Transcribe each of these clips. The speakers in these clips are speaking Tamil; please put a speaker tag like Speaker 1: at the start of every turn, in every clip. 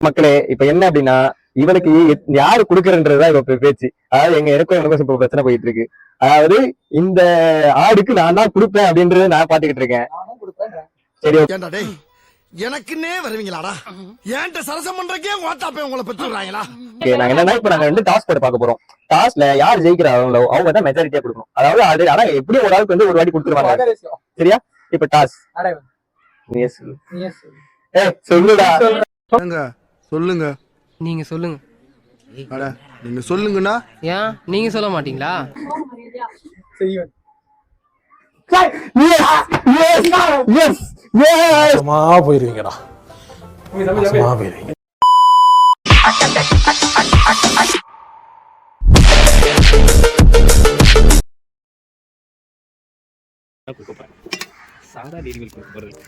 Speaker 1: மக்களே இப்ப என்ன அப்படின்னா இவளுக்கு யாரு குடுக்கறன்றதுதான் இவ பேச்சு. அதாவது எனக்கும் இப்ப பிரச்சனை போயிட்டு இருக்கு. அதாவது இந்த ஆடுக்கு நான் தான் கொடுப்பேன் அப்படின்றத நான் பாத்துக்கிட்டு இருக்கேன். சரி
Speaker 2: எனக்குன்னே வருவீங்களாடா? ஏன்ட்ட சரசம் பண்றக்கே வாட்டாப்பே உங்களை பெற்றுறாங்களா?
Speaker 1: நாங்க என்னன்னா இப்ப நாங்க வந்து டாஸ் போட்டு பார்க்க போறோம். டாஸ்ல யார் ஜெயிக்கிறாங்களோ அவங்க தான் மெஜாரிட்டியா கொடுக்கணும். அதாவது அது ஆனா எப்படியும் ஒரு ஆளுக்கு வந்து ஒரு வாட்டி கொடுத்துருவாங்க. சரியா? இப்ப டாஸ் சொல்லுடா.
Speaker 3: சொல்லுங்க.
Speaker 4: நீங்க சொல்லுங்க.
Speaker 3: நீங்க சொல்லுங்கண்ணா.
Speaker 4: ஏன் நீங்க சொல்ல மாட்டீங்களா?
Speaker 5: போயிருவீங்கடா. போயிருவீங்க.
Speaker 1: சாதா டெரிவில் போறது.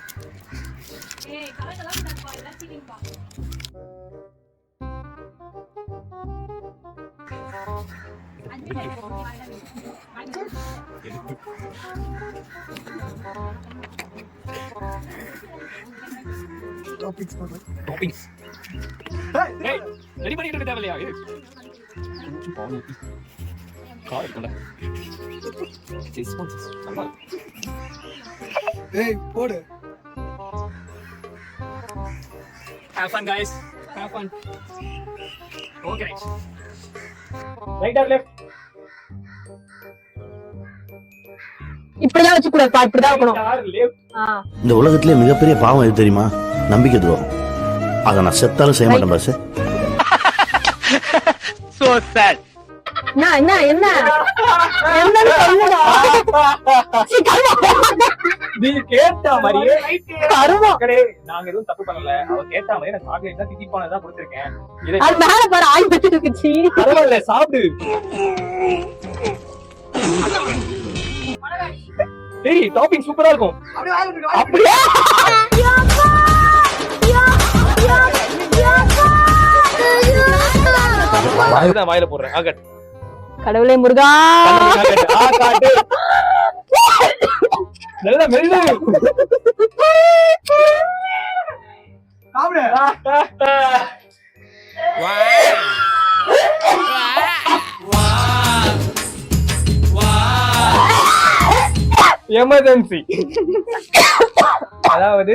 Speaker 1: டாப்பிங்ஸ் ரெடி பண்ணிட்டு தேவையா?
Speaker 2: ஏய் போடு.
Speaker 1: Have fun guys. Have fun. Okay guys. Right or left?
Speaker 6: இப்படிதான் வச்சு கூட இப்படிதான் இருக்கணும்.
Speaker 7: இந்த உலகத்திலே மிகப்பெரிய பாவம் எது தெரியுமா? நம்பிக்கை துரோகம். அத நான் செத்தாலும் செய்ய மாட்டேன் பாஸ்.
Speaker 4: So sad.
Speaker 6: என்ன என்ன என்ன என்னன்னு சொல்லுடா.
Speaker 1: நீ கேட்ட மாதிரியே
Speaker 6: கருமம்.
Speaker 1: நாங்க எதுவும் தப்பு பண்ணல. அவ கேட்ட மாதிரி நான் சாக்லேட் தான் திக்கி போனதா கொடுத்திருக்கேன்.
Speaker 6: அது மேல பாரு ஆய் பத்தி இருக்குச்சி.
Speaker 1: பரவாயில்ல சாப்பிடு. டேய் டாப்பிங் சூப்பரா இருக்கும். அப்படியே வாயில போடுறேன். ஆகட்
Speaker 6: கடவுளே முருகா.
Speaker 1: காட்டு நல்ல மெல்ல சாப்பிடு. எமர்ஜென்சி. அதாவது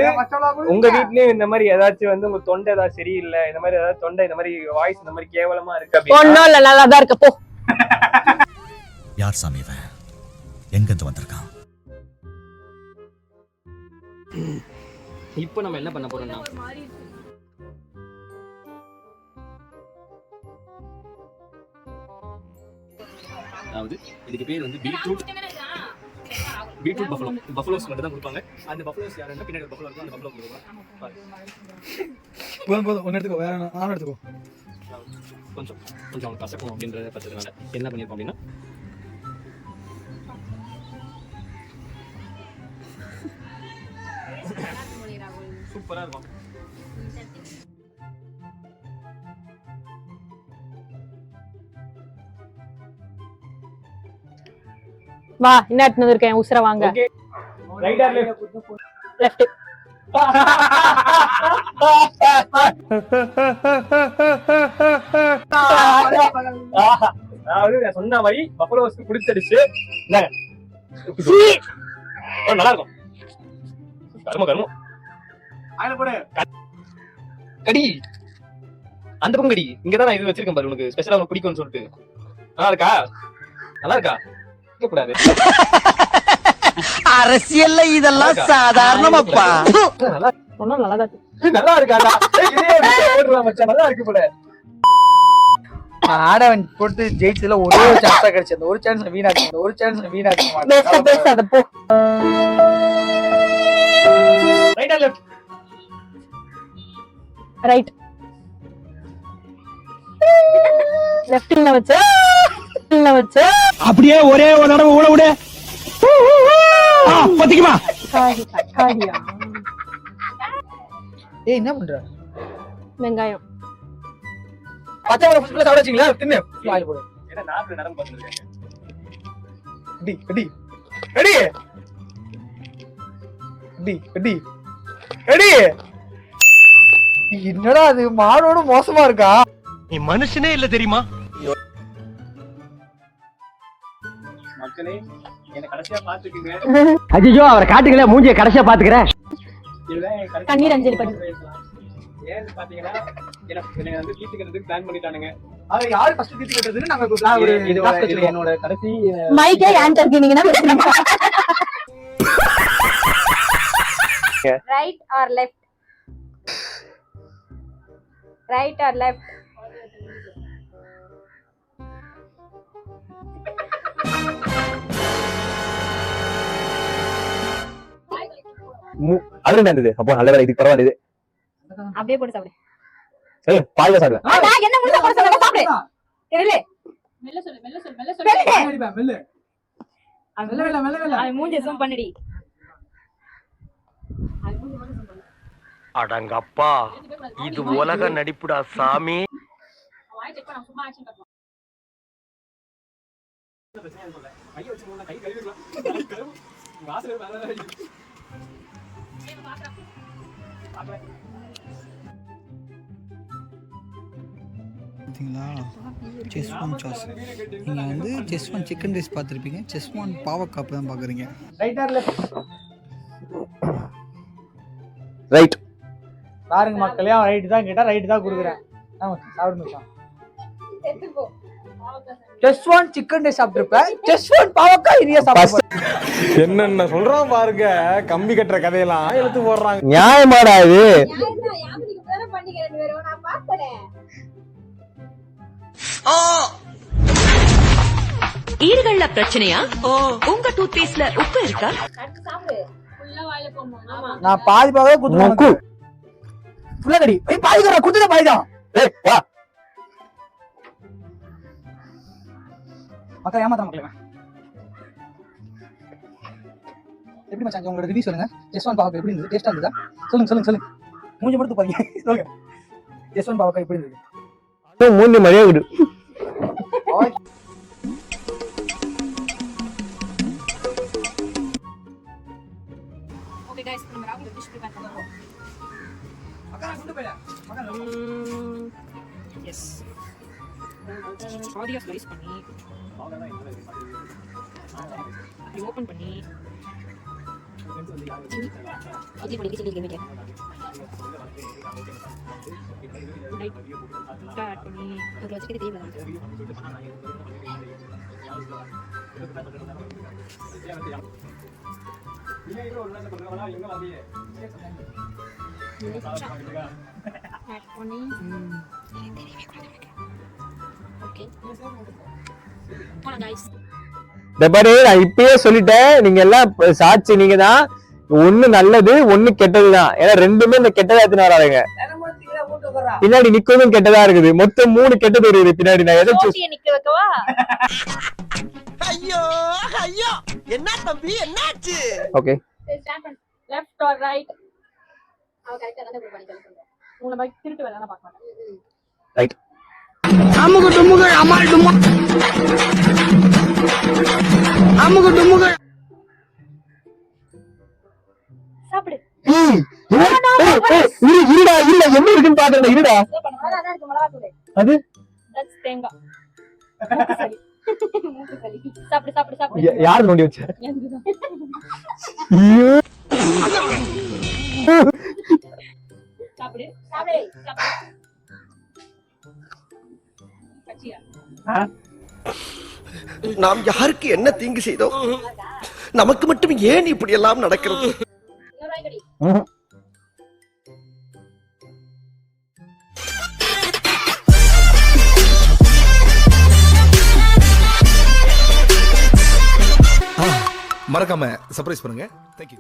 Speaker 1: உங்க வீட்லயும் இந்த மாதிரி ஏதாச்சும் வந்து உங்க தொண்டை ஏதாவது சரியில்லை, இந்த மாதிரி ஏதாவது தொண்டை இந்த மாதிரி வாய்ஸ் இந்த மாதிரி கேவலமா இருக்கு.
Speaker 6: ஒண்ணும் இல்ல, நல்லாதான் இருக்க போ.
Speaker 8: யார் சாமி இவன்? எங்க இருந்து வந்திருக்கான்?
Speaker 1: இப்போ நம்ம என்ன பண்ண போறோம்னா அதாவது இதுக்கு பேர் வந்து பீட்ரூட் பஃபலோ. பஃபலோஸ் மட்டும் தான் கொடுப்பாங்க. அந்த பஃபலோஸ் யாருன்னா பின்னாடி பஃபலோ இருக்கும், அந்த பஃபலோ கொடுப்பாங்க.
Speaker 2: போதும் ஒன்னு எடுத்துக்கோ, வேற நானும் எடுத்துக்கோ.
Speaker 1: கொஞ்சம் கொஞ்சம் கசக்கும் அப்படின்றத பச்சதுனால என்ன பண்ணிருக்கோம் அப்படின்னா சூப்பரா இருக்கும்.
Speaker 6: வா என்ன எடுத்து இருக்கேன், உசுர வாங்க.
Speaker 1: Right or left? லெஃப்ட். சொன்ன மாதிரி பஃபலோஸ்க்கு பிடிச்சிடுச்சு. நல்லா இருக்கும். கரும கருமம் கடி அந்த பக்கம் கடி. இங்கதான் நான் இது வச்சிருக்கேன் பாரு, உனக்கு ஸ்பெஷலா உனக்கு பிடிக்கும்னு சொல்லிட்டு. நல்லா இருக்கா? நல்லா இருக்கா? கூடாது.
Speaker 4: அரசியல்ல இதெல்லாம் சாதாரணமாப்பா.
Speaker 1: நல்லா இருக்காடா? நல்லா இருக்கு போல.
Speaker 2: ஆடவன் போட்டு ஜெயிச்சதுல ஒரே ஒரு சான்ஸ் கிடைச்சது. ஒரு சான்ஸ் வீணாக்க
Speaker 6: மாட்டேன். போ.
Speaker 1: Right or left?
Speaker 6: ரைட். லெஃப்ட்ல வச்சு
Speaker 4: அப்படியே ஒரே ஒரு தடவை ஊட விடு. பத்திக்குமா?
Speaker 2: ஏய் என்ன பண்ற?
Speaker 6: வெங்காயம்
Speaker 2: பச்சை மிளகாய் ஃபுல்லா சாப்பிட வச்சீங்களா? தின்னு வாயில போடு.
Speaker 1: என்ன நாக்கு நரம்பு வந்துருக்கீங்க.
Speaker 2: அடி
Speaker 9: என்னடா அது மாடோட மோசமா இருக்கா?
Speaker 4: நீ மனுஷனே இல்ல தெரியுமா?
Speaker 1: மக்களே என்ன கடைசியா பாத்துக்குங்க.
Speaker 4: ஐயோ அவரை காட்டுங்களே, மூஞ்சிய கடைசியா பாத்துக்கிறேன்.
Speaker 6: கண்ணீர் அஞ்சலி படி.
Speaker 1: ஏன்னு பாத்தீங்கன்னா என்ன வந்து தீர்த்துக்கிறதுக்கு பிளான் பண்ணிட்டானுங்க.
Speaker 9: அது யாரு ஃபர்ஸ்ட் தீர்த்து கட்டுறதுன்னு நாங்க plan ஒரு
Speaker 1: இது என்னோட கடைசி
Speaker 6: மைக்கே ஏன்ட்ட இருக்கீங்கன்னா
Speaker 10: Right or left? Right or left?
Speaker 1: அது என்ன இருந்தது? அப்போ நல்ல வேலை, இதுக்கு பரவாயில்ல. இது
Speaker 10: அப்படியே போட்டு சாப்பிடு.
Speaker 1: சரி பாதியா சாப்பிடுவேன்.
Speaker 10: நான் என்ன முழுசா போட சொல்றேன், சாப்பிடு. தெரியல. மெல்ல சொல்லு.
Speaker 9: மெல்ல.
Speaker 10: அது மூஞ்சி zoom பண்ணுடி.
Speaker 4: அடங்கப்பா, இது உலக நடிப்புடா சாமி.
Speaker 9: பார்த்தீங்களா, செஸ் ஒன் சாஸ். நீங்கள் வந்து செஸ் ஒன் சிக்கன் ரைஸ் பார்த்துருப்பீங்க, செஸ் ஒன் பாவக்காப்பு தான் பார்க்குறீங்க.
Speaker 1: ரைட்
Speaker 9: பாருங்க மக்களே, அவன் ரைட்டு தான் கேட்டா ரைட்டு தான் கொடுக்குறேன். சாப்பிட மாட்டான். செஸ் ஒன் சிக்கன் ரைஸ் சாப்பிட்டுருப்பேன், செஸ் ஒன் பாவக்காய் இனியா சாப்பிட்டு
Speaker 5: என்னென்ன சொல்றான் பாருங்க, கம்பி கட்டுற கதையெல்லாம் எடுத்து போடுறாங்க.
Speaker 1: நியாயமாடா இது?
Speaker 10: ஈறுகள்ல பிரச்சனையா? உங்க டூத் பேஸ்ட்ல உப்பு இருக்கா?
Speaker 9: நான் பாதி பாகவே குத்துறேன். ஃபுல்லா கடி. ஏய் பாதி கற குத்துற பாதி தான்.
Speaker 1: ஏய் வா.
Speaker 9: மக்கள் ஏமாத்துற மக்களே. எப்படி மச்சான் உங்களோட ரிவ்யூ சொல்லுங்க. செஸ் ஒன் பாவக்காய் எப்படி இருந்தது? டேஸ்டா இருந்ததா? சொல்லுங்க. மூஞ்சி மட்டும் பாருங்க. சொல்லுங்க. செஸ் ஒன் பாவக்காய் எப்படி இருந்தது?
Speaker 1: மூஞ்சி மரியா விடு.
Speaker 10: Okay guys, நம்ம ராகுல் டிஷ் ப்ரிப்பேர் பண்ணுவோம்.
Speaker 9: அக்கா குண்டு போயிடா.
Speaker 10: எஸ். ஆடியோ ஸ்லைஸ் பண்ணி ஓபன் பண்ணி அது பண்ணி கிச்சன் கேமிங்க. லைட் ஸ்டார்ட் பண்ணி ஒரு வச்சுக்கிட்டு தேவையான
Speaker 1: நான் இப்பயே சொல்லிட்டேன், நீங்க எல்லாம் சாட்சி. நீங்க தான் ஒண்ணு நல்லது ஒண்ணு கெட்டதுதான். ஏன்னா ரெண்டுமே இந்த கெட்டதா எடுத்துன்னு வராங்க. பின்னாடி நிக்கதும் கெட்டதா இருக்குது. மொத்தம் 3 கெட்டது இருக்குது பின்னாடி. நான் எதை
Speaker 10: நிக்க வைக்கவா?
Speaker 4: ஐயோ என்ன தம்பி என்னாச்சு?
Speaker 1: Okay
Speaker 10: left or right? அவ கரெக்ட்டா தான ப்ரூவ் பண்ணி சொல்றேன். உங்களை மாதிரி திருட்டு வேலை பார்க்க மாட்டேன்.
Speaker 1: ரைட்.
Speaker 9: அமுகு டுமுகு அமால் டுமா. அமுகு டுமுகு.
Speaker 10: சாப்பிடு.
Speaker 1: இருடா, இல்ல என்ன இருக்குன்னு பாக்குறேன். இருடா,
Speaker 10: அதான் இருக்கு மிளகாய் தூள்.
Speaker 1: அது
Speaker 10: தட்ஸ் தேங்காய். மூக்கு சளி. சாப்பிடு.
Speaker 1: யார் நோண்டி வச்ச?
Speaker 10: சாப்பிடு.
Speaker 4: நாம் யாருக்கு என்ன தீங்கு செய்தோம்? நமக்கு மட்டும் ஏன் இப்படி எல்லாம் நடக்கிறது?
Speaker 2: மறக்காம சர்ப்ரைஸ் பண்ணுங்க. தேங்க்யூ.